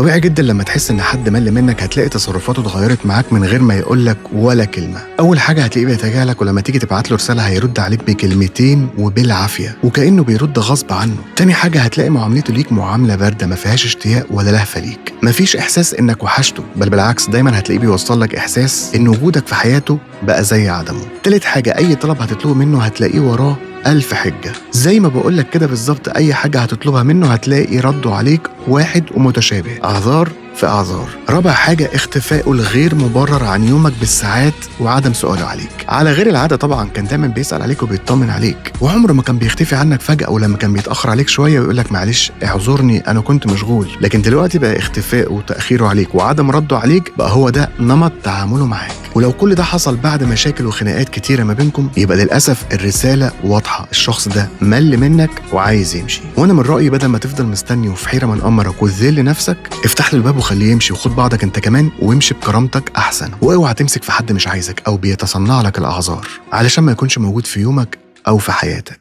طبيعي جدا لما تحس ان حد مل منك هتلاقي تصرفاته اتغيرت معاك من غير ما يقولك ولا كلمة. اول حاجة هتلاقيه بيتجاهلك، ولما تيجي تبعت له رسالة هيرد عليك بكلمتين وبالعافية وكأنه بيرد غصب عنه. تاني حاجة هتلاقي معاملته ليك معاملة باردة ما فيهاش اشتياق ولا لهفة ليك، مفيش احساس انك وحشته، بل بالعكس دايما هتلاقيه بيوصل لك احساس ان وجودك في حياته بقى زي عدمه. تالت حاجة اي طلب هتطلبه منه هتلاقيه وراه ألف حجة، زي ما بقولك كده بالظبط. أي حاجة هتطلبها منه هتلاقي رده عليك واحد ومتشابه، أعذار في أعذار. رابع حاجة اختفائه الغير مبرر عن يومك بالساعات وعدم سؤاله عليك. على غير العادة طبعا كان دايما بيسأل عليك وبيطمن عليك، وعمره ما كان بيختفي عنك فجأة، ولما كان بيتأخر عليك شوية ويقولك معلش اعذرني أنا كنت مشغول. لكن دلوقتي بقى اختفائه وتأخيره عليك وعدم رده عليك بقى هو ده نمط تعامله معاك. ولو كل ده حصل بعد مشاكل وخناقات كتيرة ما بينكم يبقى للأسف الرسالة واضحة، الشخص ده مل منك وعايز يمشي. وأنا من رأيي بدل ما تفضل مستني وفي حيرة من أمرك وتذل نفسك، افتح له الباب وخليه يمشي، وخد بعضك انت كمان وامشي بكرامتك أحسن. واوعى تمسك في حد مش عايزك أو بيتصنع لك الأعذار علشان ما يكونش موجود في يومك أو في حياتك.